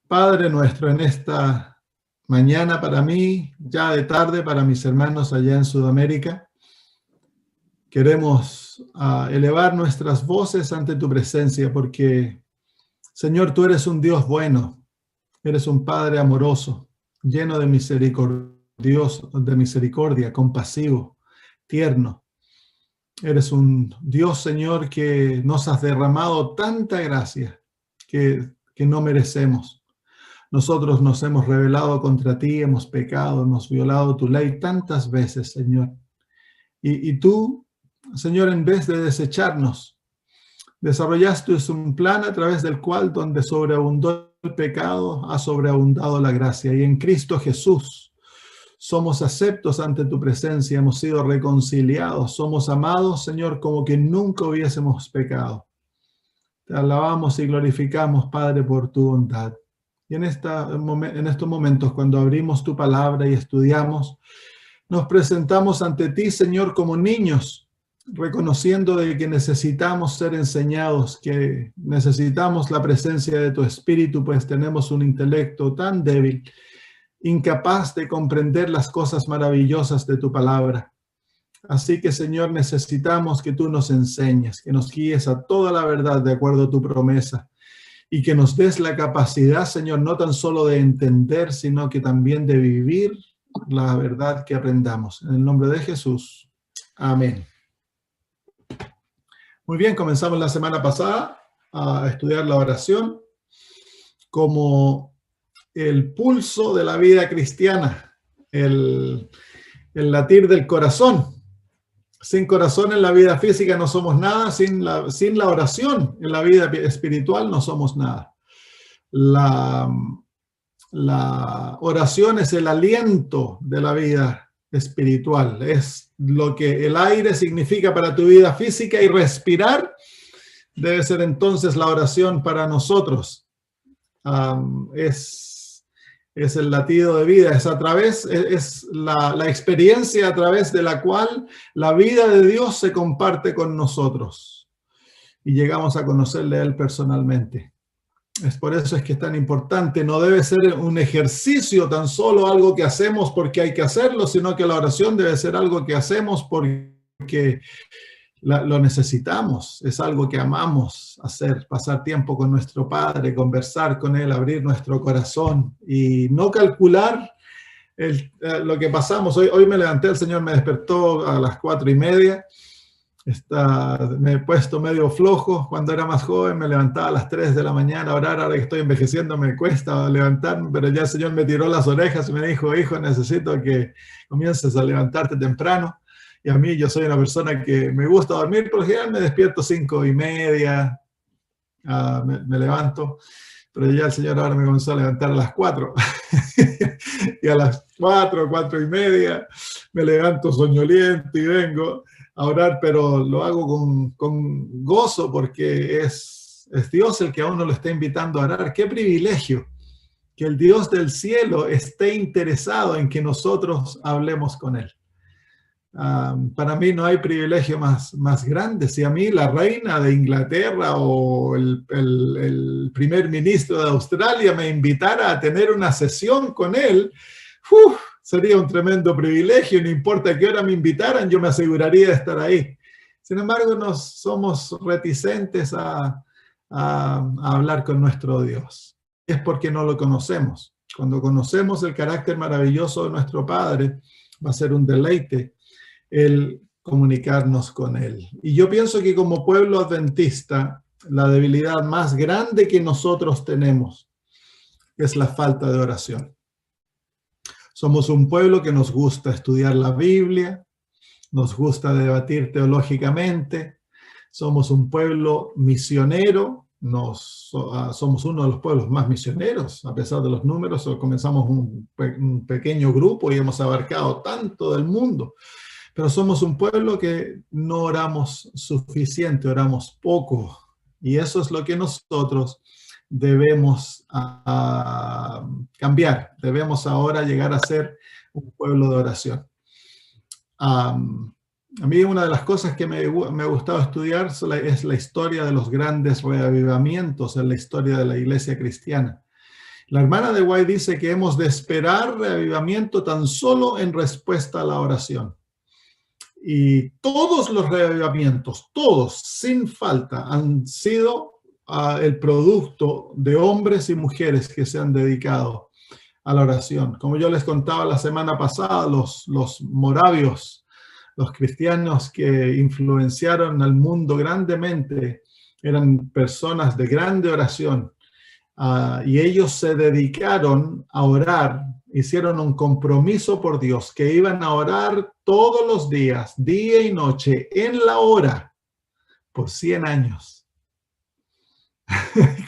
Padre nuestro, en esta mañana para mí, ya de tarde para mis hermanos allá en Sudamérica, queremos elevar nuestras voces ante tu presencia porque, Señor, tú eres un Dios bueno, eres un Padre amoroso, lleno de misericordia, compasivo, tierno. Eres un Dios, Señor, que nos has derramado tanta gracia que no merecemos. Nosotros nos hemos rebelado contra ti, hemos pecado, hemos violado tu ley tantas veces, Señor. Y tú, Señor, en vez de desecharnos, desarrollaste un plan a través del cual, donde sobreabundó el pecado, ha sobreabundado la gracia. Y en Cristo Jesús somos aceptos ante tu presencia, hemos sido reconciliados, somos amados, Señor, como que nunca hubiésemos pecado. Te alabamos y glorificamos, Padre, por tu bondad. Y en estos momentos, cuando abrimos tu palabra y estudiamos, nos presentamos ante ti, Señor, como niños, reconociendo de que necesitamos ser enseñados, que necesitamos la presencia de tu Espíritu, pues tenemos un intelecto tan débil, incapaz de comprender las cosas maravillosas de tu palabra. Así que, Señor, necesitamos que tú nos enseñes, que nos guíes a toda la verdad de acuerdo a tu promesa y que nos des la capacidad, Señor, no tan solo de entender, sino que también de vivir la verdad que aprendamos. En el nombre de Jesús. Amén. Muy bien, comenzamos la semana pasada a estudiar la oración como el pulso de la vida cristiana, el latir del corazón. Sin corazón en la vida física no somos nada, sin la oración en la vida espiritual no somos nada. La oración es el aliento de la vida espiritual, es lo que el aire significa para tu vida física, y respirar debe ser entonces la oración para nosotros. Es el latido de vida, es la experiencia a través de la cual la vida de Dios se comparte con nosotros y llegamos a conocerle a Él personalmente. Es por eso es que es tan importante. No debe ser un ejercicio tan solo, algo que hacemos porque hay que hacerlo, sino que la oración debe ser algo que hacemos porque lo necesitamos, es algo que amamos hacer, pasar tiempo con nuestro Padre, conversar con Él, abrir nuestro corazón y no calcular lo que pasamos. Hoy me levanté, el Señor me despertó a las 4:30, me he puesto medio flojo. Cuando era más joven me levantaba a las 3 de la mañana a orar. Ahora que estoy envejeciendo me cuesta levantarme, pero ya el Señor me tiró las orejas y me dijo: hijo, necesito que comiences a levantarte temprano. Y a mí, yo soy una persona que me gusta dormir, por lo general me despierto 5:30, me levanto, pero ya el Señor ahora me comenzó a levantar a las 4. Y a las 4:30, me levanto soñoliento y vengo a orar, pero lo hago con gozo porque es Dios el que a uno lo está invitando a orar. ¡Qué privilegio! Que el Dios del cielo esté interesado en que nosotros hablemos con Él. Para mí no hay privilegio más grande. Si a mí la reina de Inglaterra o el primer ministro de Australia me invitara a tener una sesión con él, sería un tremendo privilegio. No importa a qué hora me invitaran, yo me aseguraría de estar ahí. Sin embargo, somos reticentes a hablar con nuestro Dios. Es porque no lo conocemos. Cuando conocemos el carácter maravilloso de nuestro Padre, va a ser un deleite el comunicarnos con Él. Y yo pienso que como pueblo adventista, la debilidad más grande que nosotros tenemos es la falta de oración. Somos un pueblo que nos gusta estudiar la Biblia, nos gusta debatir teológicamente, somos un pueblo misionero, somos uno de los pueblos más misioneros, a pesar de los números. Comenzamos un pequeño grupo y hemos abarcado tanto del mundo. Pero somos un pueblo que no oramos suficiente, oramos poco. Y eso es lo que nosotros debemos cambiar. Debemos ahora llegar a ser un pueblo de oración. A mí una de las cosas que me ha gustado estudiar es la historia de los grandes reavivamientos en la historia de la iglesia cristiana. La hermana de White dice que hemos de esperar reavivamiento tan solo en respuesta a la oración. Y todos los reavivamientos, todos, sin falta, han sido el producto de hombres y mujeres que se han dedicado a la oración. Como yo les contaba la semana pasada, los moravios, los cristianos que influenciaron al mundo grandemente, eran personas de grande oración. Y ellos se dedicaron a orar, hicieron un compromiso por Dios, que iban a orar todos los días, día y noche, en la hora, por 100 años.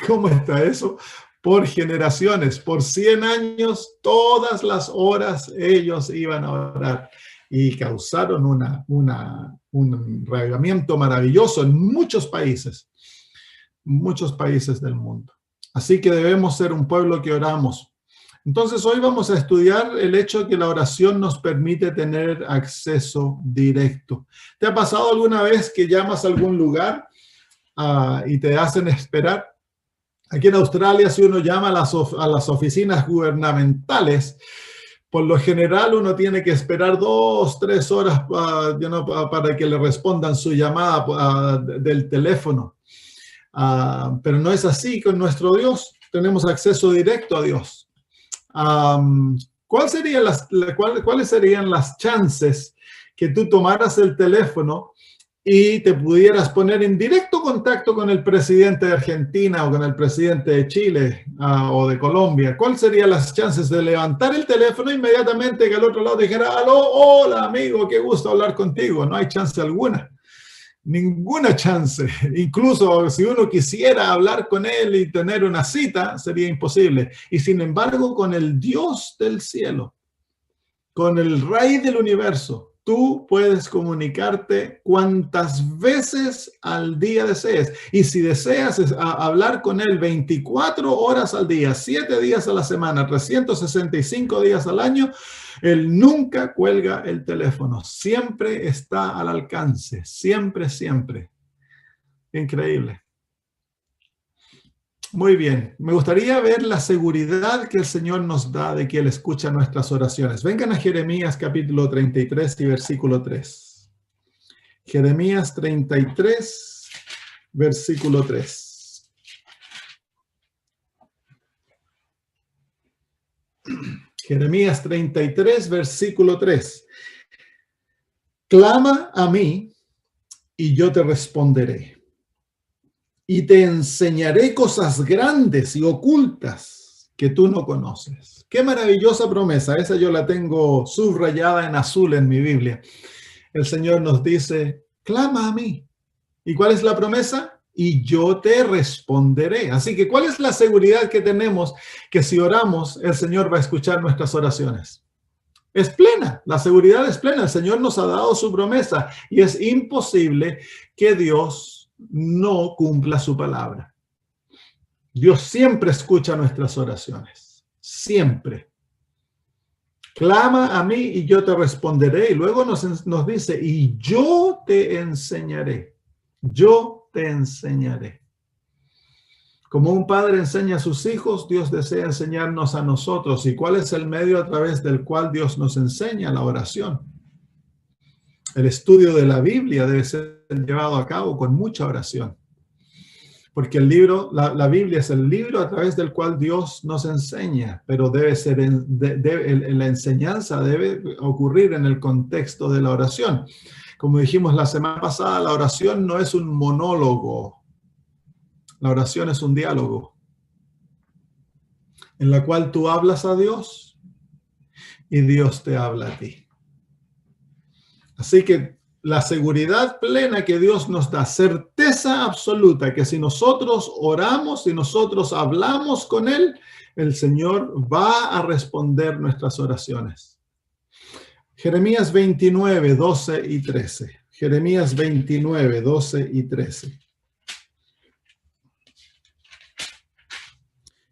¿Cómo está eso? Por generaciones, por 100 años, todas las horas ellos iban a orar y causaron un reavivamiento maravilloso en muchos países del mundo. Así que debemos ser un pueblo que oramos. Entonces hoy vamos a estudiar el hecho de que la oración nos permite tener acceso directo. ¿Te ha pasado alguna vez que llamas a algún lugar y te hacen esperar? Aquí en Australia, si uno llama a las oficinas gubernamentales, por lo general uno tiene que esperar 2, 3 horas para que le respondan su llamada del teléfono. Pero no es así con nuestro Dios. Tenemos acceso directo a Dios. ¿Cuáles serían las chances que tú tomaras el teléfono y te pudieras poner en directo contacto con el presidente de Argentina o con el presidente de Chile o de Colombia? ¿Cuáles serían las chances de levantar el teléfono inmediatamente que al otro lado dijera, aló, hola amigo, qué gusto hablar contigo? No hay chance alguna. Ninguna chance. Incluso si uno quisiera hablar con él y tener una cita, sería imposible. Y sin embargo, con el Dios del cielo, con el Rey del universo, tú puedes comunicarte cuantas veces al día desees. Y si deseas hablar con él 24 horas al día, 7 días a la semana, 365 días al año, él nunca cuelga el teléfono. Siempre está al alcance. Siempre, siempre. Increíble. Muy bien. Me gustaría ver la seguridad que el Señor nos da de que Él escucha nuestras oraciones. Vengan a Jeremías capítulo 33 y versículo 3. Jeremías 33, versículo 3. Jeremías 33, versículo 3. Clama a mí y yo te responderé. Y te enseñaré cosas grandes y ocultas que tú no conoces. Qué maravillosa promesa. Esa yo la tengo subrayada en azul en mi Biblia. El Señor nos dice, clama a mí. ¿Y cuál es la promesa? Y yo te responderé. Así que, ¿cuál es la seguridad que tenemos que si oramos, el Señor va a escuchar nuestras oraciones? Es plena, la seguridad es plena. El Señor nos ha dado su promesa y es imposible que Dios no cumpla su palabra. Dios siempre escucha nuestras oraciones. Siempre. Clama a mí y yo te responderé. Y luego nos dice, y yo te enseñaré. Yo te enseñaré. Como un padre enseña a sus hijos, Dios desea enseñarnos a nosotros. ¿Y cuál es el medio a través del cual Dios nos enseña? La oración. El estudio de la Biblia debe ser llevado a cabo con mucha oración. Porque el libro, la Biblia es el libro a través del cual Dios nos enseña, pero debe ser la enseñanza debe ocurrir en el contexto de la oración. Como dijimos la semana pasada, la oración no es un monólogo. La oración es un diálogo en la cual tú hablas a Dios y Dios te habla a ti. Así que la seguridad plena que Dios nos da, certeza absoluta que si nosotros oramos, si nosotros hablamos con Él, el Señor va a responder nuestras oraciones. Jeremías 29, 12 y 13. Jeremías 29, 12 y 13.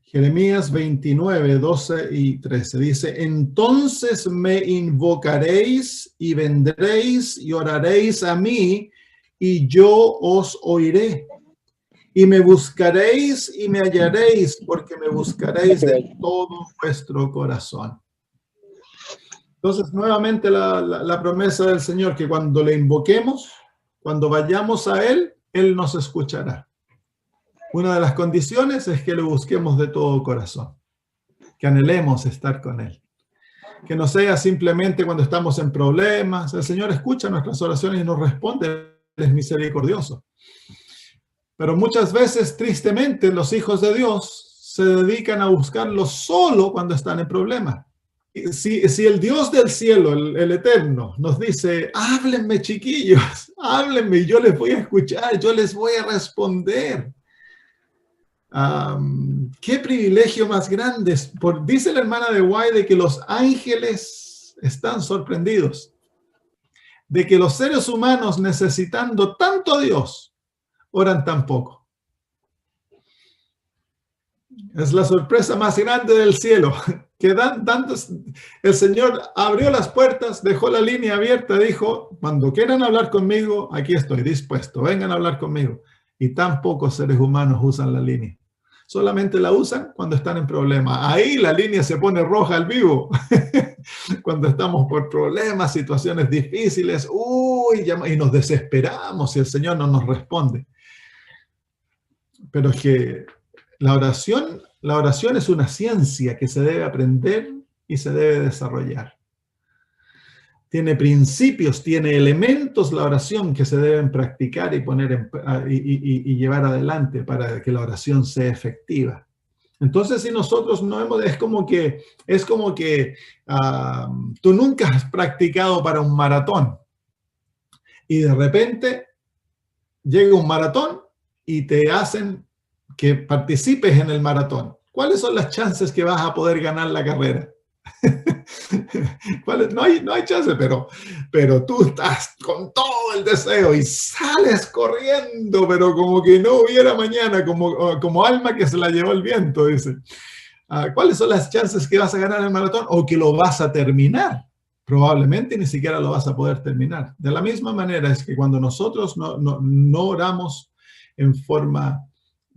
Jeremías 29, 12 y 13 dice, entonces me invocaréis y vendréis y oraréis a mí y yo os oiré. Y me buscaréis y me hallaréis, porque me buscaréis de todo vuestro corazón. Entonces, nuevamente la promesa del Señor, que cuando le invoquemos, cuando vayamos a Él, Él nos escuchará. Una de las condiciones es que le busquemos de todo corazón, que anhelemos estar con Él. Que no sea simplemente cuando estamos en problemas. El Señor escucha nuestras oraciones y nos responde. Él es misericordioso. Pero muchas veces, tristemente, los hijos de Dios se dedican a buscarlo solo cuando están en problemas. Si el Dios del cielo, el Eterno, nos dice, háblenme, chiquillos, háblenme, y yo les voy a escuchar, yo les voy a responder. Qué privilegio más grande. Dice la hermana de White de que los ángeles están sorprendidos de que los seres humanos, necesitando tanto a Dios, oran tan poco. Es la sorpresa más grande del cielo. Que el Señor abrió las puertas, dejó la línea abierta, dijo, cuando quieran hablar conmigo, aquí estoy dispuesto, vengan a hablar conmigo. Y tan pocos seres humanos usan la línea. Solamente la usan cuando están en problemas. Ahí la línea se pone roja al vivo. Cuando estamos por problemas, situaciones difíciles, y nos desesperamos si el Señor no nos responde. Pero es que la oración es una ciencia que se debe aprender y se debe desarrollar. Tiene principios, tiene elementos la oración que se deben practicar y poner y llevar adelante para que la oración sea efectiva. Entonces, si nosotros no hemos, es como que tú nunca has practicado para un maratón y de repente llega un maratón y te hacen que participes en el maratón. ¿Cuáles son las chances que vas a poder ganar la carrera? No hay chance, pero tú estás con todo el deseo y sales corriendo, pero como que no hubiera mañana, como alma que se la llevó el viento, dice. ¿Cuáles son las chances que vas a ganar el maratón o que lo vas a terminar? Probablemente ni siquiera lo vas a poder terminar. De la misma manera es que cuando nosotros no oramos en forma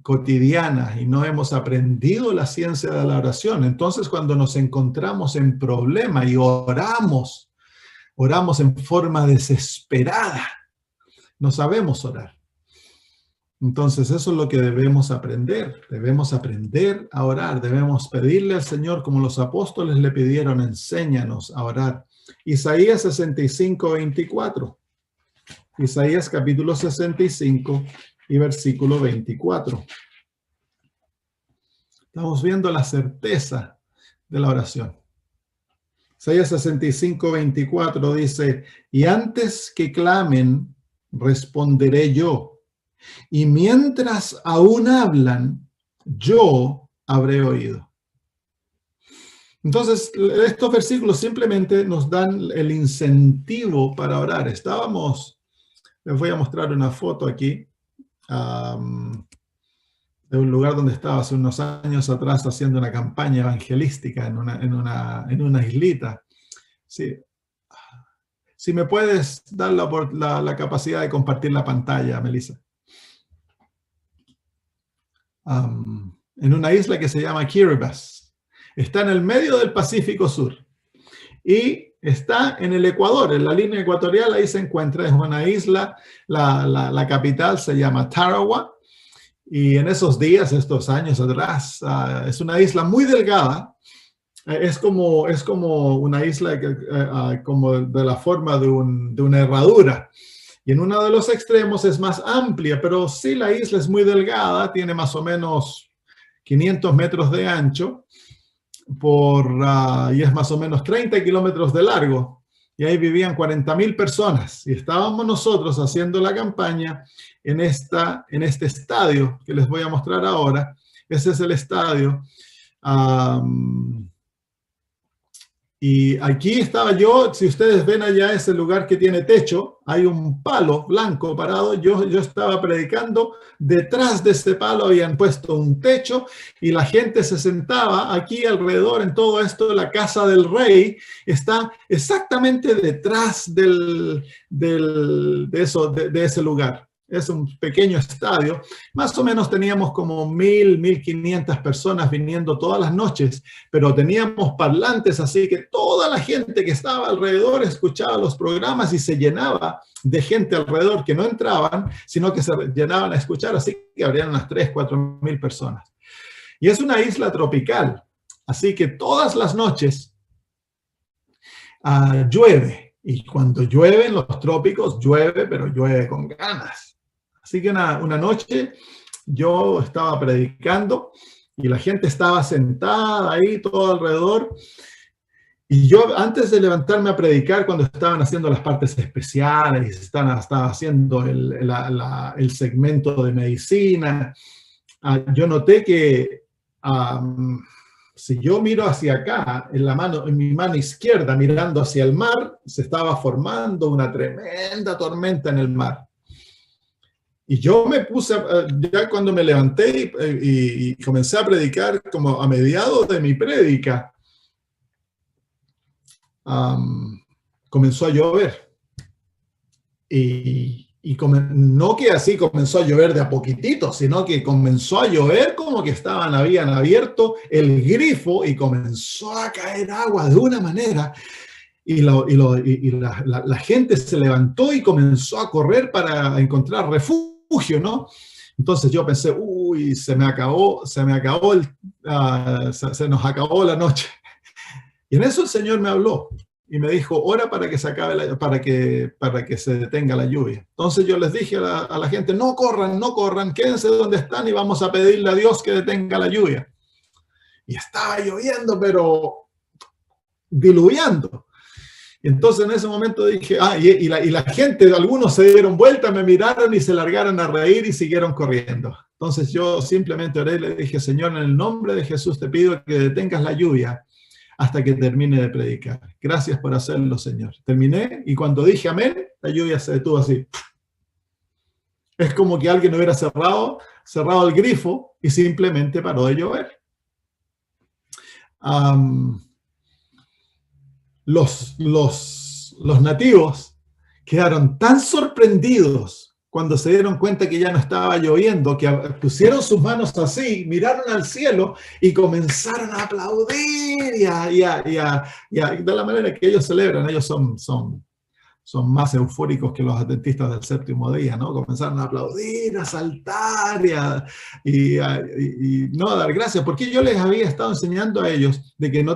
cotidiana y no hemos aprendido la ciencia de la oración, entonces cuando nos encontramos en problema y oramos en forma desesperada, no sabemos orar. Entonces eso es lo que debemos aprender a orar, debemos pedirle al Señor como los apóstoles le pidieron, enséñanos a orar. Isaías 65, 24. Isaías capítulo 65 y versículo 24. Estamos viendo la certeza de la oración. Isaías 65, 24 dice, y antes que clamen, responderé yo, y mientras aún hablan, yo habré oído. Entonces, estos versículos simplemente nos dan el incentivo para orar. Les voy a mostrar una foto aquí, de un lugar donde estaba hace unos años atrás haciendo una campaña evangelística en una islita. Sí. Si me puedes dar la capacidad de compartir la pantalla, Melissa. En una isla que se llama Kiribati. Está en el medio del Pacífico Sur. Y está en el Ecuador, en la línea ecuatorial, ahí se encuentra. Es una isla, la capital se llama Tarawa. Y en esos días, estos años atrás, es una isla muy delgada. Es como una isla como de la forma de una herradura. Y en uno de los extremos es más amplia, pero sí la isla es muy delgada, tiene más o menos 500 metros de ancho y es más o menos 30 kilómetros de largo. Y ahí vivían 40,000 personas. Y estábamos nosotros haciendo la campaña en este estadio que les voy a mostrar ahora. Ese es el estadio. Y aquí estaba yo, si ustedes ven allá ese lugar que tiene techo, hay un palo blanco parado, yo estaba predicando, detrás de ese palo habían puesto un techo y la gente se sentaba aquí alrededor en todo esto. La casa del rey está exactamente detrás de ese lugar. es un pequeño estadio. Más o menos teníamos como 1,500 personas viniendo todas las noches, pero teníamos parlantes, así que toda la gente que estaba alrededor escuchaba los programas y se llenaba de gente alrededor que no entraban, sino que se llenaban a escuchar, así que habrían unas 3,000, 4,000 personas. Y es una isla tropical, así que todas las noches llueve. Y cuando llueve en los trópicos, llueve, pero llueve con ganas. Así que una noche yo estaba predicando y la gente estaba sentada ahí todo alrededor. Y yo, antes de levantarme a predicar, cuando estaban haciendo las partes especiales, estaba haciendo el segmento de medicina, yo noté que si yo miro hacia acá, en mi mano izquierda, mirando hacia el mar, se estaba formando una tremenda tormenta en el mar. Y yo me puse, ya cuando me levanté y comencé a predicar, como a mediados de mi prédica, comenzó a llover. No que así comenzó a llover de a poquitito, sino que comenzó a llover como que habían abierto el grifo y comenzó a caer agua de una manera. Y la gente se levantó y comenzó a correr para encontrar refugio, ¿no? Entonces yo pensé, uy, se nos acabó la noche. Y en eso el Señor me habló y me dijo, ora para que se acabe para que se detenga la lluvia. Entonces yo les dije a la gente, no corran, quédense donde están y vamos a pedirle a Dios que detenga la lluvia. Y estaba lloviendo, pero diluviando. Y entonces en ese momento dije, y la gente, algunos se dieron vuelta, me miraron y se largaron a reír y siguieron corriendo. Entonces yo simplemente oré y le dije, Señor, en el nombre de Jesús te pido que detengas la lluvia hasta que termine de predicar. Gracias por hacerlo, Señor. Terminé y cuando dije amén, la lluvia se detuvo así. Es como que alguien hubiera cerrado el grifo y simplemente paró de llover. Los nativos quedaron tan sorprendidos cuando se dieron cuenta que ya no estaba lloviendo, que pusieron sus manos así, miraron al cielo y comenzaron a aplaudir de la manera que ellos celebran. Ellos son más eufóricos que los adventistas del séptimo día, ¿no? Comenzaron a aplaudir, a saltar y no a dar gracias, porque yo les había estado enseñando a ellos de que no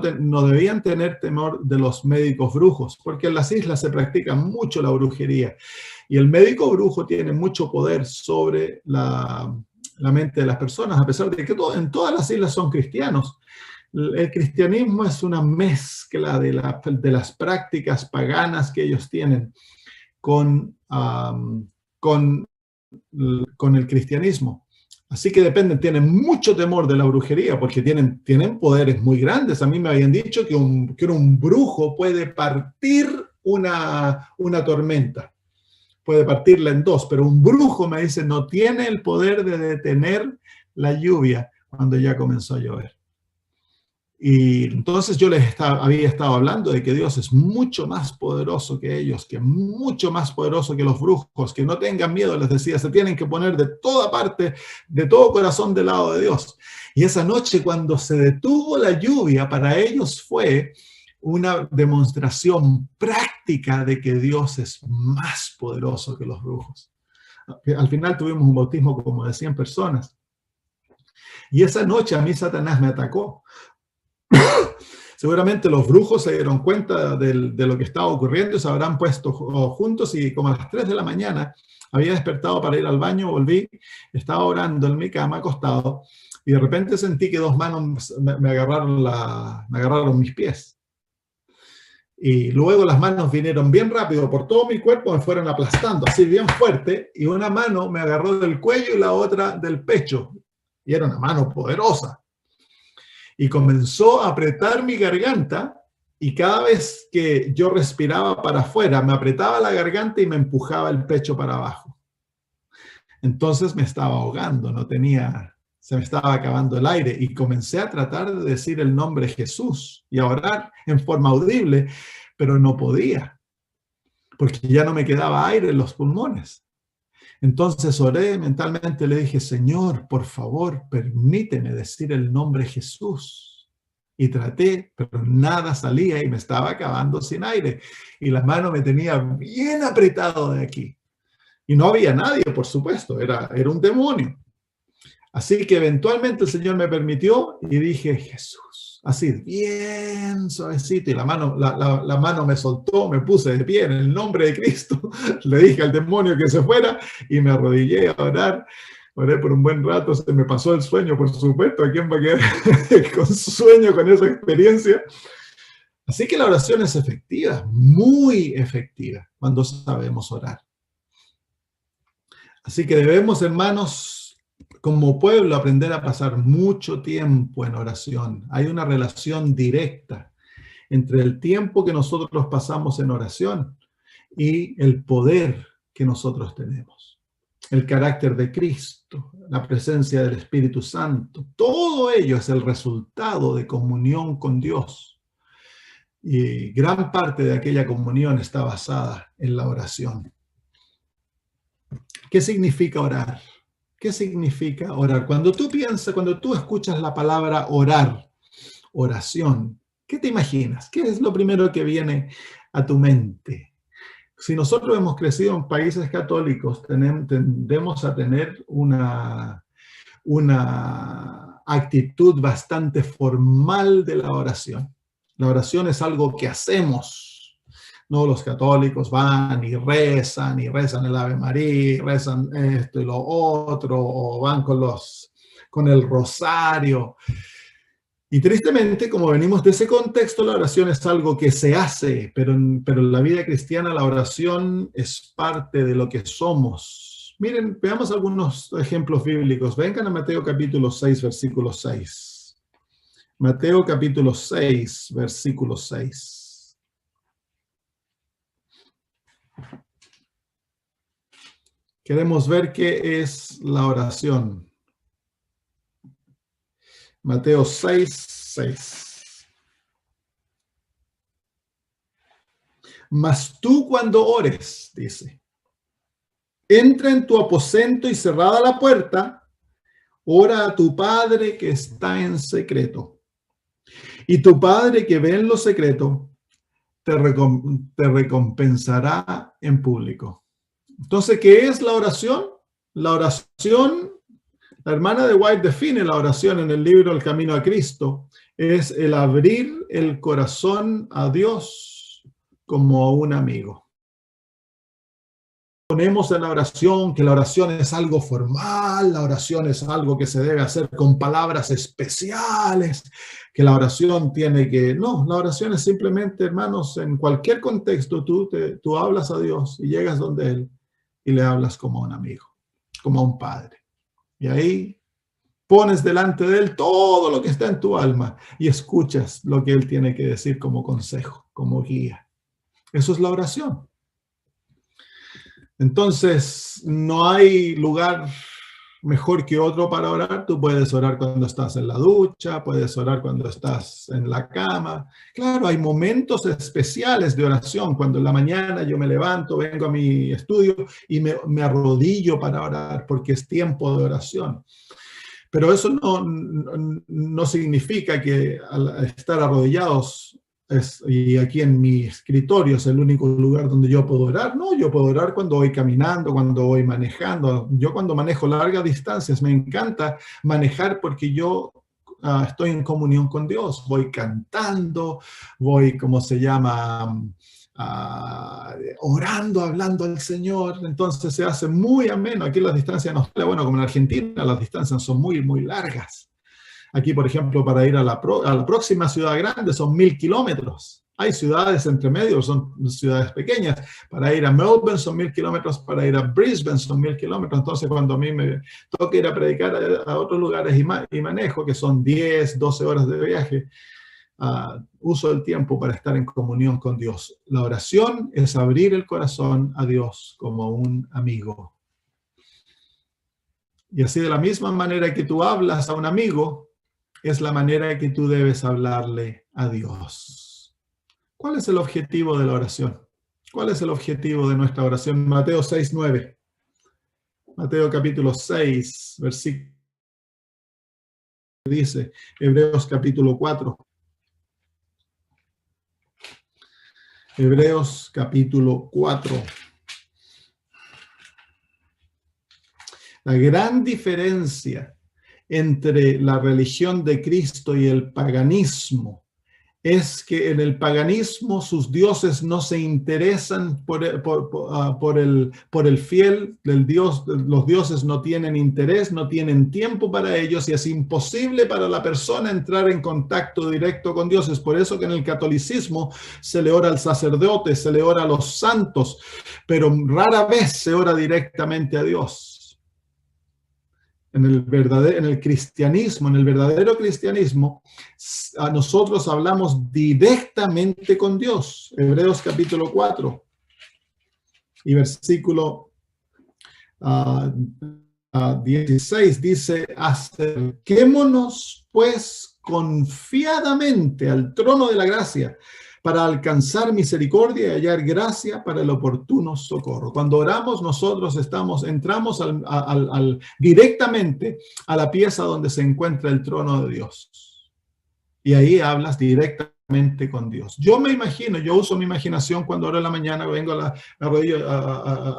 debían tener temor de los médicos brujos, porque en las islas se practica mucho la brujería. Y el médico brujo tiene mucho poder sobre la mente de las personas, a pesar de que en todas las islas son cristianos. El cristianismo es una mezcla de las prácticas paganas que ellos tienen con el cristianismo. Así que tienen mucho temor de la brujería porque tienen poderes muy grandes. A mí me habían dicho que un brujo puede partir una tormenta. Puede partirla en dos, pero un brujo, me dice, no tiene el poder de detener la lluvia cuando ya comenzó a llover. Y entonces yo había estado hablando de que Dios es mucho más poderoso que ellos, que mucho más poderoso que los brujos, que no tengan miedo, les decía, se tienen que poner de toda parte, de todo corazón del lado de Dios. Y esa noche cuando se detuvo la lluvia, para ellos fue una demostración práctica de que Dios es más poderoso que los brujos. Al final tuvimos un bautismo como de 100 personas. Y esa noche a mí Satanás me atacó. Seguramente los brujos se dieron cuenta de lo que estaba ocurriendo y se habrán puesto juntos y como a las 3 de la mañana había despertado para ir al baño, volví, estaba orando en mi cama acostado y de repente sentí que dos manos me agarraron mis pies. Y luego las manos vinieron bien rápido por todo mi cuerpo, me fueron aplastando así bien fuerte y una mano me agarró del cuello y la otra del pecho. Y era una mano poderosa. Y comenzó a apretar mi garganta y cada vez que yo respiraba para afuera, me apretaba la garganta y me empujaba el pecho para abajo. Entonces me estaba ahogando, se me estaba acabando el aire y comencé a tratar de decir el nombre Jesús y a orar en forma audible, pero no podía, porque ya no me quedaba aire en los pulmones. Entonces oré mentalmente, le dije, Señor, por favor, permíteme decir el nombre Jesús. Y traté, pero nada salía y me estaba acabando sin aire. Y la mano me tenía bien apretado de aquí. Y no había nadie, por supuesto, era un demonio. Así que eventualmente el Señor me permitió y dije, Jesús, así bien suavecito, y la mano me soltó, me puse de pie en el nombre de Cristo, le dije al demonio que se fuera y me arrodillé a orar. Oré por un buen rato, se me pasó el sueño, por supuesto, ¿a quién va a quedar con sueño con esa experiencia? Así que la oración es efectiva, muy efectiva, cuando sabemos orar. Así que debemos, hermanos, como pueblo, aprender a pasar mucho tiempo en oración. Hay una relación directa entre el tiempo que nosotros pasamos en oración y el poder que nosotros tenemos. El carácter de Cristo, la presencia del Espíritu Santo, todo ello es el resultado de comunión con Dios. Y gran parte de aquella comunión está basada en la oración. ¿Qué significa orar? ¿Qué significa orar? Cuando tú escuchas la palabra orar, oración, ¿qué te imaginas? ¿Qué es lo primero que viene a tu mente? Si nosotros hemos crecido en países católicos, tendemos a tener una actitud bastante formal de la oración. La oración es algo que hacemos. No, los católicos van y rezan el Ave María, y rezan esto y lo otro, o van con el rosario. Y tristemente, como venimos de ese contexto, la oración es algo que se hace, pero en la vida cristiana la oración es parte de lo que somos. Miren, veamos algunos ejemplos bíblicos. Vengan a Mateo capítulo 6, versículo 6. Mateo capítulo 6, versículo 6. Queremos ver qué es la oración. Mateo 6, 6. Mas tú cuando ores, dice, entra en tu aposento y cerrada la puerta, ora a tu Padre que está en secreto. Y tu Padre que ve en lo secreto, te recompensará en público. Entonces, ¿qué es la oración? La oración, la hermana de White define la oración en el libro El Camino a Cristo, es el abrir el corazón a Dios como a un amigo. Ponemos en la oración que la oración es algo formal, la oración es algo que se debe hacer con palabras especiales, que la oración tiene que... No, la oración es simplemente, hermanos, en cualquier contexto, tú hablas a Dios y llegas donde Él y le hablas como a un amigo, como a un padre. Y ahí pones delante de Él todo lo que está en tu alma y escuchas lo que Él tiene que decir como consejo, como guía. Eso es la oración. Entonces, no hay lugar mejor que otro para orar. Tú puedes orar cuando estás en la ducha, puedes orar cuando estás en la cama. Claro, hay momentos especiales de oración. Cuando en la mañana yo me levanto, vengo a mi estudio y me arrodillo para orar porque es tiempo de oración. Pero eso no significa que al estar arrodillados y aquí en mi escritorio es el único lugar donde yo puedo orar. No, yo puedo orar cuando voy caminando, cuando voy manejando. Yo cuando manejo largas distancias me encanta manejar porque yo estoy en comunión con Dios. Voy cantando, voy, ¿cómo se llama? Orando, hablando al Señor. Entonces se hace muy ameno. Aquí las distancias no son, bueno, como en Argentina las distancias son muy, muy largas. Aquí, por ejemplo, para ir a la próxima ciudad grande son 1000 kilómetros. Hay ciudades entre medio, son ciudades pequeñas. Para ir a Melbourne son 1000 kilómetros, para ir a Brisbane son 1000 kilómetros. Entonces, cuando a mí me toca ir a predicar a otros lugares y manejo, que son 10, 12 horas de viaje, uso el tiempo para estar en comunión con Dios. La oración es abrir el corazón a Dios como un amigo. Y así de la misma manera que tú hablas a un amigo, es la manera que tú debes hablarle a Dios. ¿Cuál es el objetivo de la oración? ¿Cuál es el objetivo de nuestra oración? Mateo 6, 9. Mateo capítulo 6, versículo dice, Hebreos capítulo 4. Hebreos capítulo 4. La gran diferencia entre la religión de Cristo y el paganismo es que en el paganismo sus dioses no se interesan por el fiel del Dios. Los dioses no tienen interés, no tienen tiempo para ellos y es imposible para la persona entrar en contacto directo con Dios. Es por eso que en el catolicismo se le ora al sacerdote, se le ora a los santos, pero rara vez se ora directamente a Dios. En el verdadero cristianismo, a nosotros hablamos directamente con Dios. Hebreos capítulo 4 y versículo 16 dice, acerquémonos pues confiadamente al trono de la gracia para alcanzar misericordia y hallar gracia para el oportuno socorro. Cuando oramos, nosotros entramos directamente a la pieza donde se encuentra el trono de Dios. Y ahí hablas directamente con Dios. Yo me imagino, yo uso mi imaginación cuando oro en la mañana, vengo a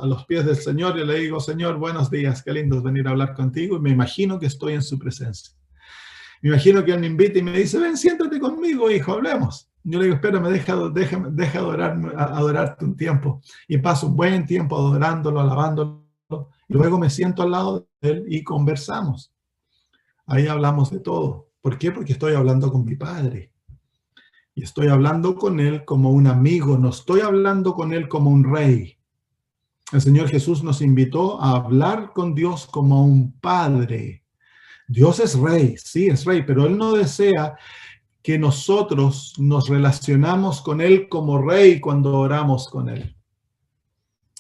los pies del Señor y le digo, Señor, buenos días, qué lindo es venir a hablar contigo. Y me imagino que estoy en su presencia. Me imagino que Él me invita y me dice, ven, siéntate conmigo, hijo, hablemos. Yo le digo, espérame, deja adorarte un tiempo. Y paso un buen tiempo adorándolo, alabándolo. Y luego me siento al lado de Él y conversamos. Ahí hablamos de todo. ¿Por qué? Porque estoy hablando con mi Padre. Y estoy hablando con Él como un amigo. No estoy hablando con Él como un rey. El Señor Jesús nos invitó a hablar con Dios como un Padre. Dios es rey, sí, es rey, pero Él no desea que nosotros nos relacionamos con Él como rey cuando oramos con Él.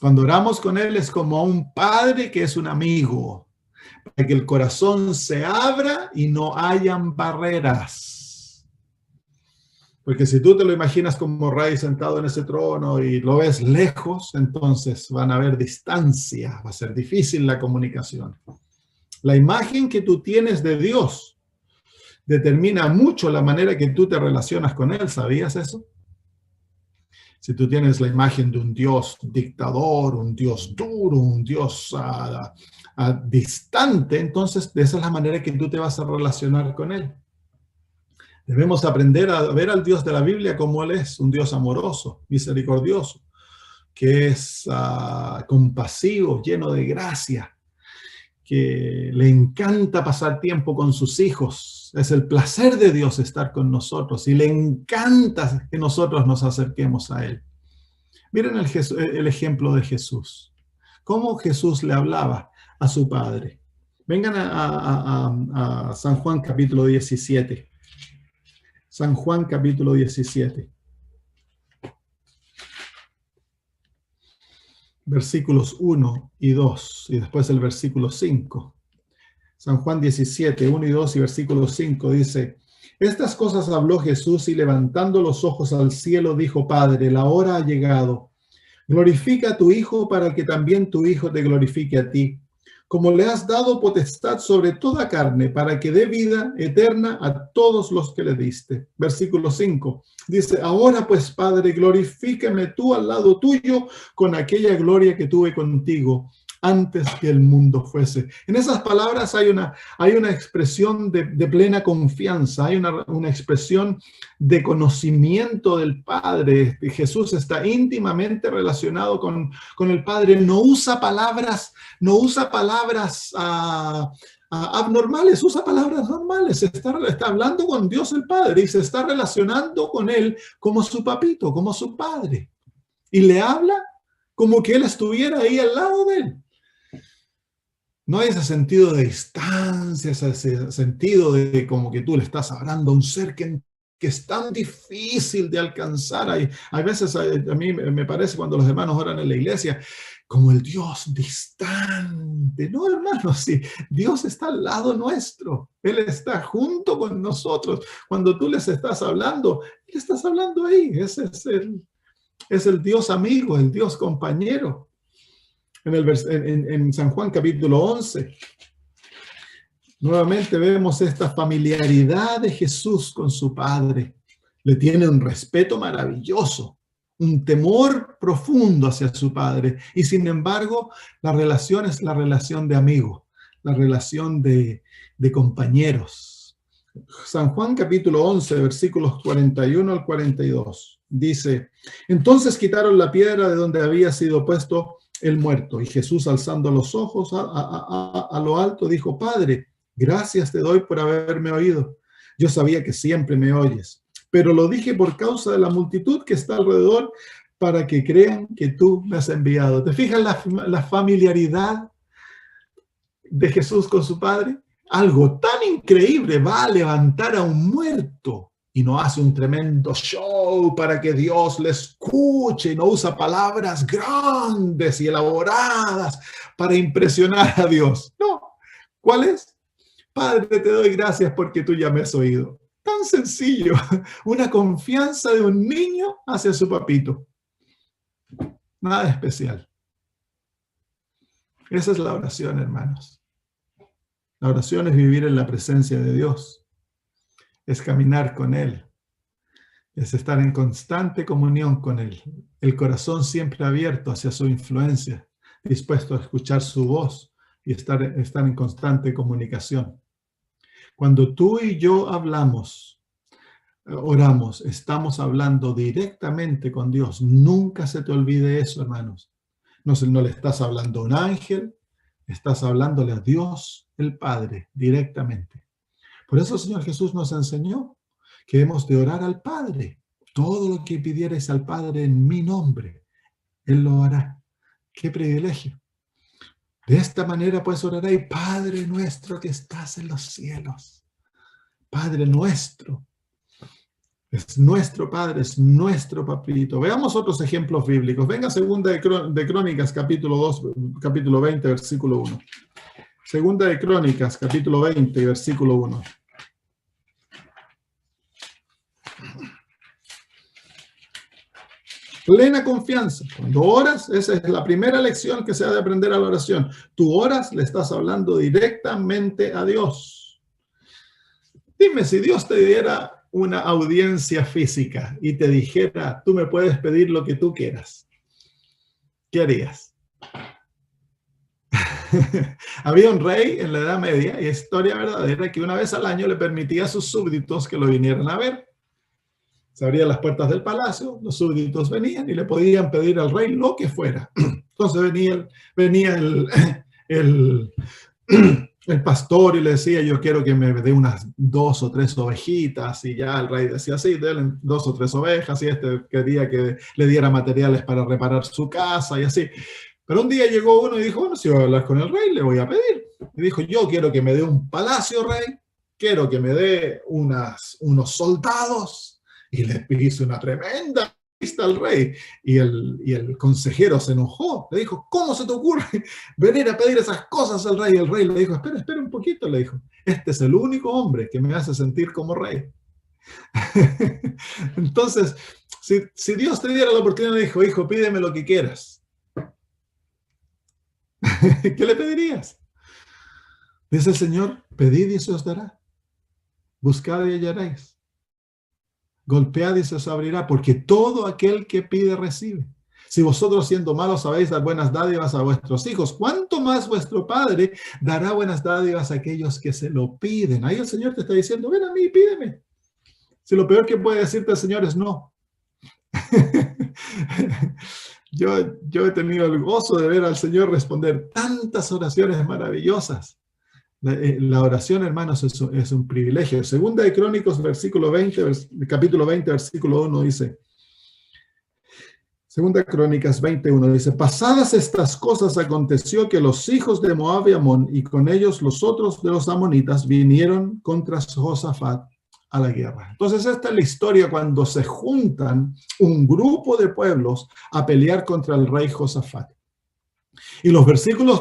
Cuando oramos con Él es como un padre que es un amigo, para que el corazón se abra y no hayan barreras. Porque si tú te lo imaginas como rey sentado en ese trono y lo ves lejos, entonces van a haber distancia, va a ser difícil la comunicación. La imagen que tú tienes de Dios determina mucho la manera que tú te relacionas con Él. ¿Sabías eso? Si tú tienes la imagen de un Dios dictador, un Dios duro, un Dios distante, entonces esa es la manera que tú te vas a relacionar con Él. Debemos aprender a ver al Dios de la Biblia como Él es, un Dios amoroso, misericordioso, que es compasivo, lleno de gracia, que le encanta pasar tiempo con sus hijos. Es el placer de Dios estar con nosotros y le encanta que nosotros nos acerquemos a Él. Miren el ejemplo de Jesús. Cómo Jesús le hablaba a su Padre. Vengan a San Juan capítulo 17. San Juan capítulo 17. Versículos 1 y 2, y después el versículo 5. San Juan 17, 1 y 2 y versículo 5 dice, estas cosas habló Jesús y levantando los ojos al cielo dijo, Padre, la hora ha llegado. Glorifica a tu Hijo para que también tu Hijo te glorifique a ti, como le has dado potestad sobre toda carne, para que dé vida eterna a todos los que le diste. Versículo 5 dice, ahora pues, Padre, glorifícame tú al lado tuyo con aquella gloria que tuve contigo antes que el mundo fuese. En esas palabras hay una expresión de plena confianza, hay una expresión de conocimiento del Padre. Jesús está íntimamente relacionado con el Padre. No usa palabras abnormales, usa palabras normales. Está hablando con Dios el Padre y se está relacionando con Él como su papito, como su Padre. Y le habla como que Él estuviera ahí al lado de Él. No hay ese sentido de distancia, ese sentido de como que tú le estás hablando a un ser que es tan difícil de alcanzar. Hay veces, a mí me parece cuando los hermanos oran en la iglesia, como el Dios distante. No, hermanos, sí, Dios está al lado nuestro. Él está junto con nosotros. Cuando tú les estás hablando, le estás hablando ahí. Ese es el Dios amigo, el Dios compañero. En San Juan capítulo 11, nuevamente vemos esta familiaridad de Jesús con su Padre. Le tiene un respeto maravilloso, un temor profundo hacia su Padre. Y sin embargo, la relación es la relación de amigo, la relación de compañeros. San Juan capítulo 11, versículos 41 al 42, dice: entonces quitaron la piedra de donde había sido puesto el muerto, y Jesús, alzando los ojos a lo alto, dijo: Padre, gracias te doy por haberme oído. Yo sabía que siempre me oyes, pero lo dije por causa de la multitud que está alrededor, para que crean que tú me has enviado. ¿Te fijas la familiaridad de Jesús con su Padre? Algo tan increíble, va a levantar a un muerto y no hace un tremendo show para que Dios le escuche, y no usa palabras grandes y elaboradas para impresionar a Dios. No. ¿Cuál es? Padre, te doy gracias porque tú ya me has oído. Tan sencillo, una confianza de un niño hacia su papito. Nada especial. Esa es la oración, hermanos. La oración es vivir en la presencia de Dios. Es caminar con Él. Es estar en constante comunión con Él. El corazón siempre abierto hacia su influencia, dispuesto a escuchar su voz y estar en constante comunicación. Cuando tú y yo hablamos, oramos, estamos hablando directamente con Dios. Nunca se te olvide eso, hermanos. No le estás hablando a un ángel, estás hablándole a Dios, el Padre, directamente. Por eso el Señor Jesús nos enseñó que hemos de orar al Padre. Todo lo que pidierais al Padre en mi nombre, Él lo hará. ¡Qué privilegio! De esta manera pues oraréis: Padre nuestro que estás en los cielos. Padre nuestro. Es nuestro Padre, es nuestro papito. Veamos otros ejemplos bíblicos. Venga, segunda de Crónicas, capítulo 2, capítulo 20, versículo 1. Segunda de Crónicas, capítulo 20, versículo 1. Plena confianza. Cuando oras, esa es la primera lección que se ha de aprender a la oración. Tú oras, le estás hablando directamente a Dios. Dime, si Dios te diera una audiencia física y te dijera: tú me puedes pedir lo que tú quieras, ¿qué harías? Había un rey en la Edad Media, y historia verdadera, que una vez al año le permitía a sus súbditos que lo vinieran a ver. Se abrían las puertas del palacio, los súbditos venían y le podían pedir al rey lo que fuera. Entonces venía el pastor y le decía: yo quiero que me dé unas 2 o 3 ovejitas, y ya el rey decía: sí, denle 2 o 3 ovejas, y quería que le diera materiales para reparar su casa y así. Pero un día llegó uno y dijo: bueno, si voy a hablar con el rey, le voy a pedir. Y dijo: yo quiero que me dé un palacio, rey, quiero que me dé unos soldados. Y le hizo una tremenda lista al rey. Y el consejero se enojó. Le dijo: ¿cómo se te ocurre venir a pedir esas cosas al rey? Y el rey le dijo: espera un poquito, le dijo. Este es el único hombre que me hace sentir como rey. Entonces, si Dios te diera la oportunidad, dijo: hijo, pídeme lo que quieras. ¿Qué le pedirías? Dice el Señor: pedid y se os dará. Buscad y hallaréis. Golpead y se os abrirá, porque todo aquel que pide recibe. Si vosotros, siendo malos, sabéis dar buenas dádivas a vuestros hijos, ¿cuánto más vuestro Padre dará buenas dádivas a aquellos que se lo piden? Ahí el Señor te está diciendo: ven a mí, pídeme. Si lo peor que puede decirte el Señor es no. Yo he tenido el gozo de ver al Señor responder tantas oraciones maravillosas. La oración, hermanos, es un privilegio. Segunda de Crónicas, capítulo 20, versículo 1 dice: Segunda de Crónicas 21 dice: pasadas estas cosas, aconteció que los hijos de Moab y Amón, y con ellos los otros de los amonitas, vinieron contra Josafat a la guerra. Entonces, esta es la historia cuando se juntan un grupo de pueblos a pelear contra el rey Josafat. Y los versículos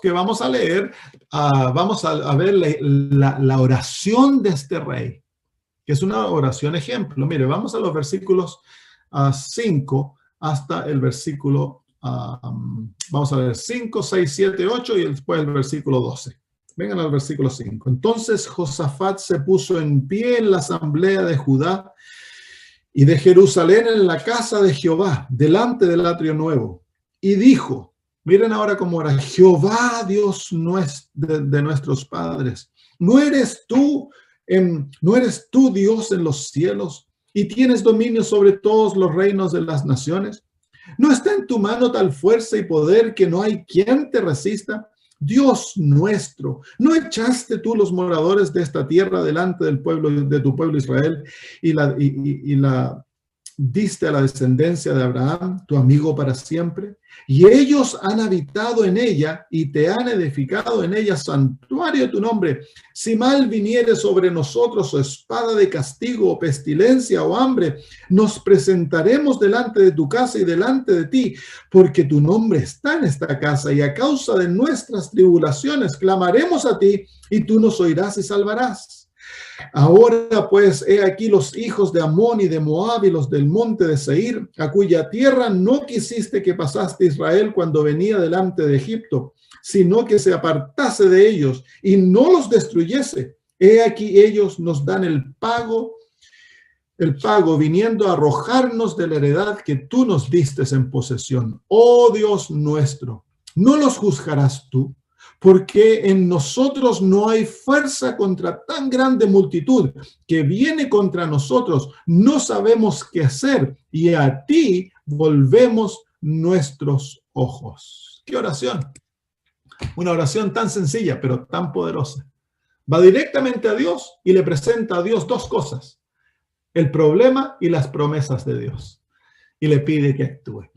que vamos a leer, vamos a ver la oración de este rey, que es una oración ejemplo. Mire, vamos a los versículos 5 hasta el versículo vamos a ver 5, 6, 7, 8 y después el versículo 12. Vengan al versículo 5. Entonces Josafat se puso en pie en la asamblea de Judá y de Jerusalén en la casa de Jehová, delante del atrio nuevo, y dijo, miren ahora cómo era, Jehová, Dios de nuestros padres, ¿no eres tú Dios en los cielos y tienes dominio sobre todos los reinos de las naciones? ¿No está en tu mano tal fuerza y poder que no hay quien te resista? Dios nuestro, ¿no echaste tú los moradores de esta tierra delante del pueblo, de tu pueblo Israel, y la diste a la descendencia de Abraham, tu amigo para siempre? Y ellos han habitado en ella y te han edificado en ella santuario de tu nombre. Si mal viniere sobre nosotros o espada de castigo o pestilencia o hambre, nos presentaremos delante de tu casa y delante de ti, porque tu nombre está en esta casa y a causa de nuestras tribulaciones clamaremos a ti y tú nos oirás y salvarás. Ahora pues, he aquí los hijos de Amón y de Moab y los del monte de Seir, a cuya tierra no quisiste que pasase Israel cuando venía delante de Egipto, sino que se apartase de ellos y no los destruyese. He aquí ellos nos dan el pago viniendo a arrojarnos de la heredad que tú nos diste en posesión. Oh Dios nuestro, ¿no los juzgarás tú? Porque en nosotros no hay fuerza contra tan grande multitud que viene contra nosotros. No sabemos qué hacer y a ti volvemos nuestros ojos. ¿Qué oración? Una oración tan sencilla, pero tan poderosa. Va directamente a Dios y le presenta a Dios dos cosas: el problema y las promesas de Dios. Y le pide que actúe.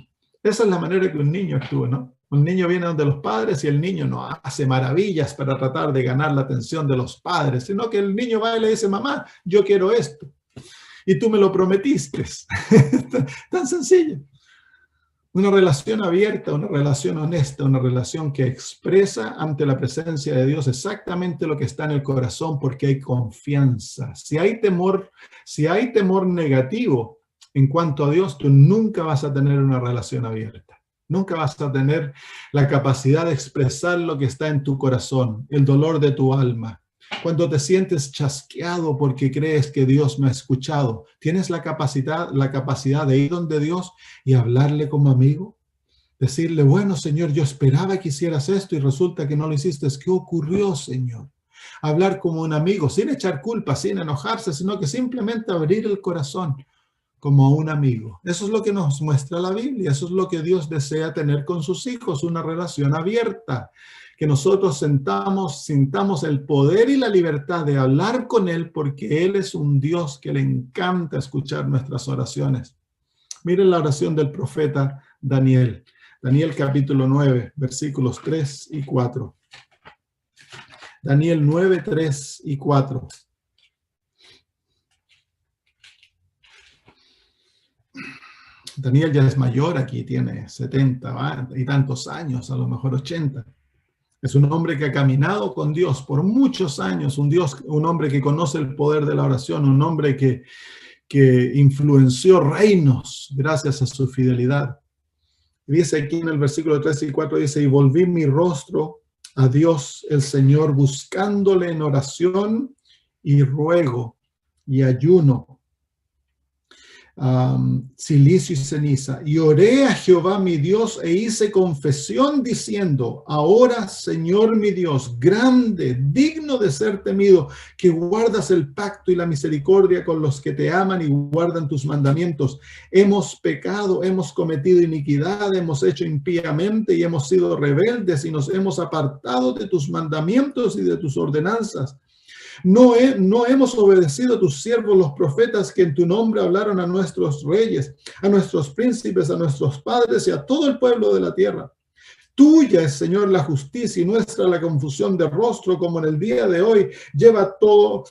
Esa es la manera que un niño actúa, ¿no? Un niño viene donde los padres y el niño no hace maravillas para tratar de ganar la atención de los padres, sino que el niño va y le dice, mamá, yo quiero esto. Y tú me lo prometiste. Tan sencillo. Una relación abierta, una relación honesta, una relación que expresa ante la presencia de Dios exactamente lo que está en el corazón, porque hay confianza. Si hay temor negativo en cuanto a Dios, tú nunca vas a tener una relación abierta. Nunca vas a tener la capacidad de expresar lo que está en tu corazón, el dolor de tu alma. Cuando te sientes chasqueado porque crees que Dios no ha escuchado, ¿tienes la capacidad de ir donde Dios y hablarle como amigo? Decirle, bueno, Señor, yo esperaba que hicieras esto y resulta que no lo hiciste. ¿Qué ocurrió, Señor? Hablar como un amigo, sin echar culpa, sin enojarse, sino que simplemente abrir el corazón como un amigo. Eso es lo que nos muestra la Biblia. Eso es lo que Dios desea tener con sus hijos, una relación abierta. Que nosotros sintamos el poder y la libertad de hablar con Él, porque Él es un Dios que le encanta escuchar nuestras oraciones. Miren la oración del profeta Daniel. Daniel capítulo 9, versículos 3 y 4. Daniel 9, 3 y 4. Daniel ya es mayor aquí, tiene 70 y tantos años, a lo mejor 80. Es un hombre que ha caminado con Dios por muchos años, un hombre que conoce el poder de la oración, un hombre que influenció reinos gracias a su fidelidad. Dice aquí en el versículo 3 y 4, dice, y volví mi rostro a Dios el Señor, buscándole en oración y ruego y ayuno, silicio y ceniza, y oré a Jehová mi Dios e hice confesión diciendo, ahora Señor mi Dios, grande, digno de ser temido, que guardas el pacto y la misericordia con los que te aman y guardan tus mandamientos. Hemos pecado, hemos cometido iniquidad, hemos hecho impíamente y hemos sido rebeldes y nos hemos apartado de tus mandamientos y de tus ordenanzas. No hemos obedecido a tus siervos los profetas que en tu nombre hablaron a nuestros reyes, a nuestros príncipes, a nuestros padres y a todo el pueblo de la tierra. Tuya es, Señor, la justicia y nuestra la confusión de rostro, como en el día de hoy lleva todo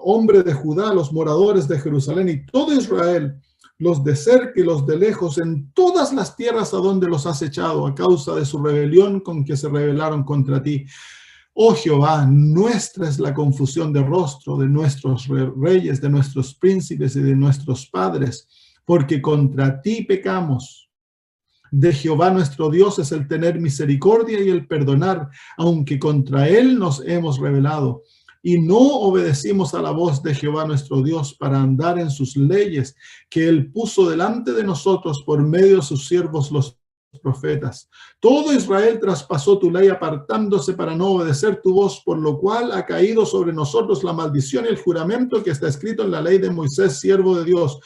hombre de Judá, los moradores de Jerusalén y todo Israel, los de cerca y los de lejos, en todas las tierras a donde los has echado a causa de su rebelión con que se rebelaron contra ti. Oh Jehová, nuestra es la confusión de rostro de nuestros reyes, de nuestros príncipes y de nuestros padres, porque contra ti pecamos. de Jehová nuestro Dios es el tener misericordia y el perdonar, aunque contra él nos hemos rebelado y no obedecimos a la voz de Jehová nuestro Dios para andar en sus leyes que él puso delante de nosotros por medio de sus siervos los profetas. Todo Israel traspasó tu ley apartándose para no obedecer tu voz, por lo cual ha caído sobre nosotros la maldición y el juramento que está escrito en la ley de Moisés, siervo de Dios,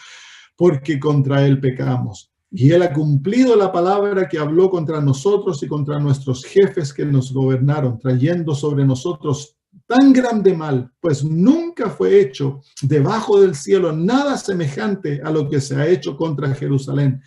porque contra él pecamos. Y él ha cumplido la palabra que habló contra nosotros y contra nuestros jefes que nos gobernaron, trayendo sobre nosotros tan grande mal, pues nunca fue hecho debajo del cielo nada semejante a lo que se ha hecho contra Jerusalén.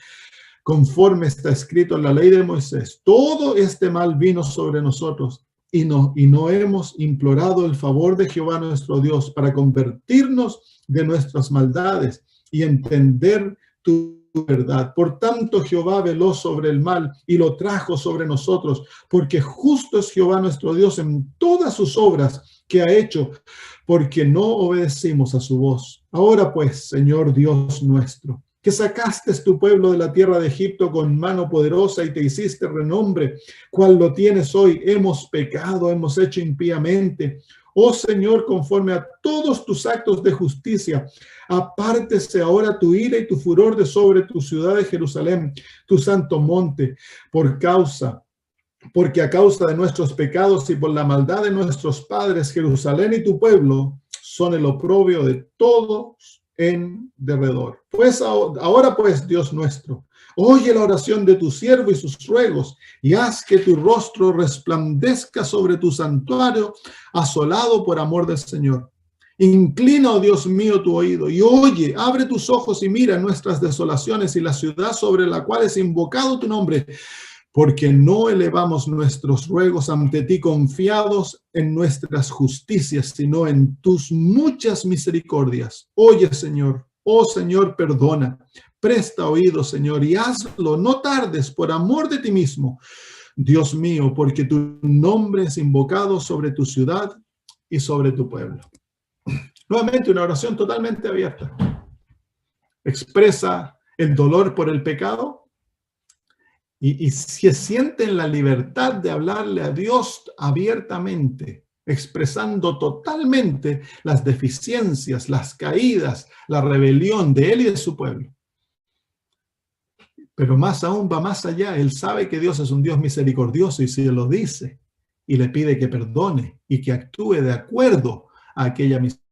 Conforme está escrito en la ley de Moisés, todo este mal vino sobre nosotros y no hemos implorado el favor de Jehová nuestro Dios para convertirnos de nuestras maldades y entender tu verdad. Por tanto, Jehová veló sobre el mal y lo trajo sobre nosotros, porque justo es Jehová nuestro Dios en todas sus obras que ha hecho, porque no obedecimos a su voz. Ahora pues, Señor Dios nuestro, que sacaste tu pueblo de la tierra de Egipto con mano poderosa y te hiciste renombre, cual lo tienes hoy, hemos pecado, hemos hecho impíamente. Oh Señor, conforme a todos tus actos de justicia, apártese ahora tu ira y tu furor de sobre tu ciudad de Jerusalén, tu santo monte, porque a causa de nuestros pecados y por la maldad de nuestros padres, Jerusalén y tu pueblo son el oprobio de todos en derredor. Pues ahora pues, Dios nuestro, oye la oración de tu siervo y sus ruegos, y haz que tu rostro resplandezca sobre tu santuario, asolado por amor del Señor. Inclina, oh Dios mío, tu oído, y oye, abre tus ojos y mira nuestras desolaciones y la ciudad sobre la cual es invocado tu nombre, porque no elevamos nuestros ruegos ante ti confiados en nuestras justicias, sino en tus muchas misericordias. Oye, Señor, oh Señor, perdona. Presta oído, Señor, y hazlo, no tardes, por amor de ti mismo, Dios mío, porque tu nombre es invocado sobre tu ciudad y sobre tu pueblo. Nuevamente, una oración totalmente abierta. Expresa el dolor por el pecado y se siente en la libertad de hablarle a Dios abiertamente, expresando totalmente las deficiencias, las caídas, la rebelión de él y de su pueblo. Pero más aún va más allá. Él sabe que Dios es un Dios misericordioso y si lo dice y le pide que perdone y que actúe de acuerdo a aquella misericordia.